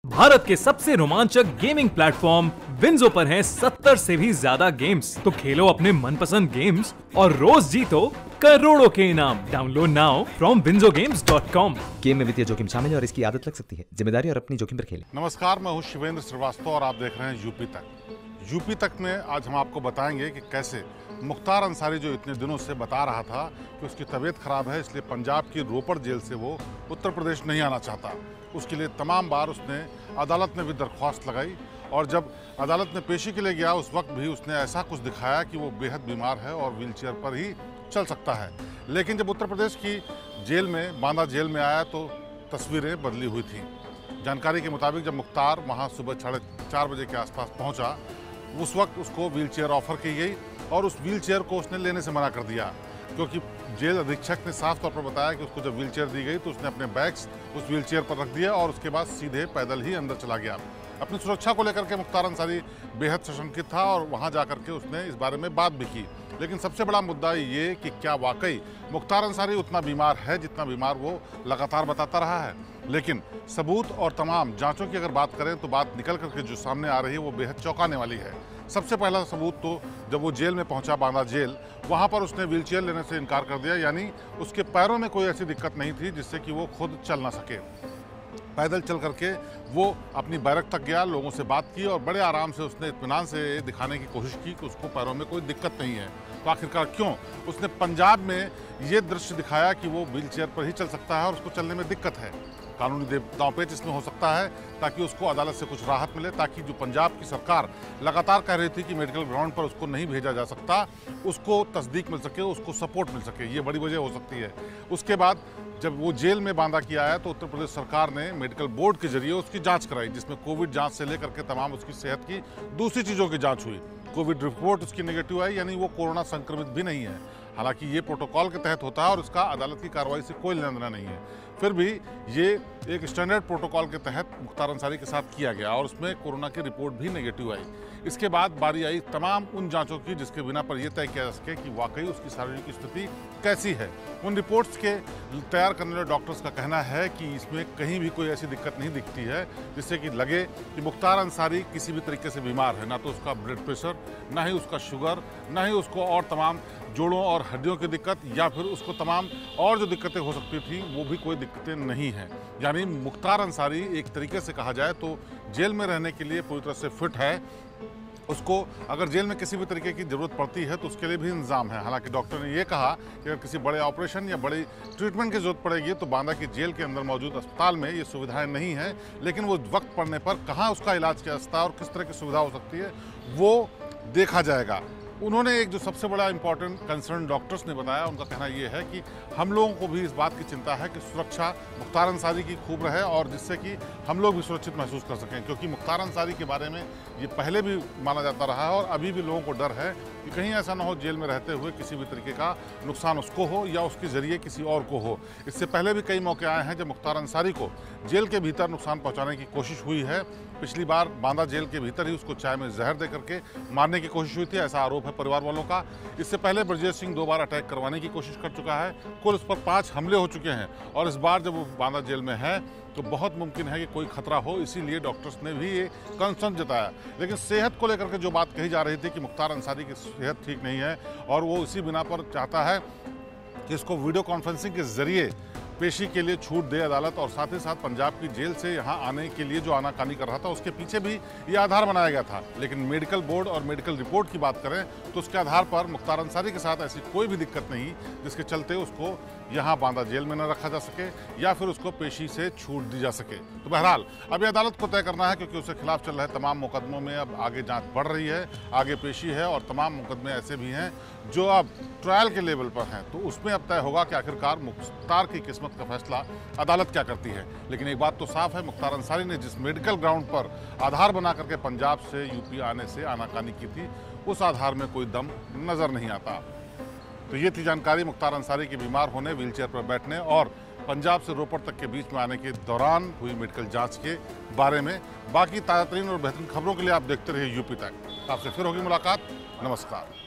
भारत के सबसे रोमांचक गेमिंग प्लेटफॉर्म विंजो पर हैं 70 से भी ज्यादा गेम्स। तो खेलो अपने मनपसंद गेम्स और रोज जीतो करोड़ों के इनाम। Download now from winzogames.com। Game में वित्तीय जोखिम शामिल है और इसकी आदत लग सकती है। जिम्मेदारी और अपनी जोखिम पर खेलें। नमस्कार, मैं हूं शिवेंद्र श्रीवास्तव और आप देख रहे हैं यूपी तक। यूपी तक में आज हम आपको बताएंगे कि कैसे मुख्तार अंसारी, जो इतने दिनों से बता रहा था कि उसकी तबीयत खराब है इसलिए पंजाब की रोपड़ जेल से वो उत्तर प्रदेश नहीं आना चाहता, उसके लिए तमाम बार उसने अदालत में भी दरख्वास्त लगाई और जब अदालत में पेशी के लिए गया उस वक्त भी उसने ऐसा कुछ दिखाया कि वो बेहद बीमार है और व्हीलचेयर पर ही चल सकता है। लेकिन जब उत्तर प्रदेश की जेल में, बांदा जेल में आया तो तस्वीरें बदली हुई थी। जानकारी के मुताबिक जब मुख्तार वहाँ सुबह 4:30 बजे के आसपास पहुँचा, उस वक्त उसको व्हीलचेयर ऑफर की गई और उस व्हीलचेयर को उसने लेने से मना कर दिया, क्योंकि जेल अधीक्षक ने साफ तौर पर बताया कि उसको जब व्हीलचेयर दी गई तो उसने अपने बैग्स उस व्हीलचेयर पर रख दिया और उसके बाद सीधे पैदल ही अंदर चला गया। अपनी सुरक्षा को लेकर के मुख्तार अंसारी बेहद सशंकित था और वहां जाकर के उसने इस बारे में बात भी की। लेकिन सबसे बड़ा मुद्दा ये कि क्या वाकई मुख्तार अंसारी उतना बीमार है जितना बीमार वो लगातार बताता रहा है। लेकिन सबूत और तमाम जांचों की अगर बात करें तो बात निकल करके जो सामने आ रही है वो बेहद चौंकाने वाली है। सबसे पहला सबूत तो जब वो जेल में पहुंचा, बांदा जेल, वहां पर उसने व्हीलचेयर लेने से इनकार कर दिया, यानी उसके पैरों में कोई ऐसी दिक्कत नहीं थी जिससे कि वो खुद चल ना सके। पैदल चल करके वो अपनी बैरक तक गया, लोगों से बात की और बड़े आराम से उसने इत्मीनान से दिखाने की कोशिश की कि उसको पैरों में कोई दिक्कत नहीं है। तो आखिरकार क्यों उसने पंजाब में ये दृश्य दिखाया कि वो व्हीलचेयर पर ही चल सकता है और उसको चलने में दिक्कत है। कानूनी दांवपेच इसमें हो सकता है ताकि उसको अदालत से कुछ राहत मिले, ताकि जो पंजाब की सरकार लगातार कह रही थी कि मेडिकल ग्राउंड पर उसको नहीं भेजा जा सकता, उसको तस्दीक मिल सके, उसको सपोर्ट मिल सके। ये बड़ी वजह हो सकती है। उसके बाद जब वो जेल में बांदा किया आया तो उत्तर प्रदेश सरकार ने मेडिकल बोर्ड के जरिए उसकी जांच कराई, जिसमें कोविड जांच से लेकर के तमाम उसकी सेहत की दूसरी चीज़ों की जांच हुई। कोविड रिपोर्ट उसकी नेगेटिव आई, यानी वो कोरोना संक्रमित भी नहीं है। हालांकि ये प्रोटोकॉल के तहत होता है और उसका अदालत की कार्रवाई से कोई लेना देना नहीं है। फिर भी ये एक स्टैंडर्ड प्रोटोकॉल के तहत मुख्तार अंसारी के साथ किया गया और उसमें कोरोना की रिपोर्ट भी नेगेटिव आई। इसके बाद बारी आई तमाम उन जांचों की जिसके बिना पर यह तय किया जा सके कि वाकई उसकी शारीरिक स्थिति कैसी है। उन रिपोर्ट्स के तैयार करने वाले डॉक्टर्स का कहना है कि इसमें कहीं भी कोई ऐसी दिक्कत नहीं दिखती है जिससे कि लगे कि मुख्तार अंसारी किसी भी तरीके से बीमार है। ना तो उसका ब्लड प्रेशर, ना ही उसका शुगर, ना ही उसको और तमाम जोड़ों और हड्डियों की दिक्कत, या फिर उसको तमाम और जो दिक्कतें हो सकती थी वो भी कोई दिक्कतें नहीं हैं। यानी मुख्तार अंसारी एक तरीके से कहा जाए तो जेल में रहने के लिए पूरी तरह से फिट है। उसको अगर जेल में किसी भी तरीके की ज़रूरत पड़ती है तो उसके लिए भी इंतजाम है। हालांकि डॉक्टर ने यह कहा कि अगर किसी बड़े ऑपरेशन या बड़ी ट्रीटमेंट की ज़रूरत पड़ेगी तो बांदा की जेल के अंदर मौजूद अस्पताल में ये सुविधाएं नहीं हैं, लेकिन वो वक्त पड़ने पर कहाँ उसका इलाज किया जाता है और किस तरह की सुविधा हो सकती है वो देखा जाएगा। उन्होंने एक जो सबसे बड़ा इंपॉर्टेंट कंसर्न डॉक्टर्स ने बताया, उनका कहना यह है कि हम लोगों को भी इस बात की चिंता है कि सुरक्षा मुख्तार अंसारी की खूब रहे और जिससे कि हम लोग भी सुरक्षित महसूस कर सकें, क्योंकि मुख्तार अंसारी के बारे में ये पहले भी माना जाता रहा है और अभी भी लोगों को डर है कि कहीं ऐसा ना हो जेल में रहते हुए किसी भी तरीके का नुकसान उसको हो या उसके जरिए किसी और को हो। इससे पहले भी कई मौके आए हैं जब मुख्तार अंसारी को जेल के भीतर नुकसान पहुँचाने की कोशिश हुई है। पिछली बार बांदा जेल के भीतर ही उसको चाय में जहर दे करके मारने की कोशिश हुई थी, ऐसा आरोप है परिवार वालों का। इससे पहले ब्रजेश सिंह 2 बार अटैक करवाने की कोशिश कर चुका है। कुल उस पर 5 हमले हो चुके हैं और इस बार जब वो बांदा जेल में है तो बहुत मुमकिन है कि कोई खतरा हो, इसीलिए डॉक्टर्स ने भी ये कंसर्न जताया। लेकिन सेहत को लेकर के जो बात कही जा रही थी कि मुख्तार अंसारी की सेहत ठीक नहीं है और वो इसी बिना पर चाहता है कि इसको वीडियो कॉन्फ्रेंसिंग के जरिए पेशी के लिए छूट दे अदालत, और साथ ही साथ पंजाब की जेल से यहाँ आने के लिए जो आनाकानी कर रहा था उसके पीछे भी ये आधार बनाया गया था। लेकिन मेडिकल बोर्ड और मेडिकल रिपोर्ट की बात करें तो उसके आधार पर मुख्तार अंसारी के साथ ऐसी कोई भी दिक्कत नहीं जिसके चलते उसको यहाँ बांदा जेल में न रखा जा सके या फिर उसको पेशी से छूट दी जा सके। तो बहरहाल अभी अदालत को तय करना है, क्योंकि उसके खिलाफ चल रहे तमाम मुकदमों में अब आगे जाँच बढ़ रही है, आगे पेशी है और तमाम मुकदमे ऐसे भी हैं जो अब ट्रायल के लेवल पर हैं। तो उसमें अब तय होगा कि आखिरकार मुख्तार की किस्मत का फैसला अदालत क्या करती है। लेकिन एक बात तो साफ है, मुख्तार अंसारी ने जिस मेडिकल ग्राउंड पर आधार बना करके पंजाब से यूपी आने से आनाकानी की थी उस आधार में कोई दम नजर नहीं आता। तो ये थी जानकारी मुख्तार अंसारी के बीमार होने, व्हीलचेयर पर बैठने और पंजाब से रोपड़ तक के बीच में आने के दौरान हुई मेडिकल जांच के बारे में। बाकी ताज़ा तरीन और बेहतरीन खबरों के लिए आप देखते रहिए यूपी तक। आपसे फिर होगी मुलाकात। नमस्कार।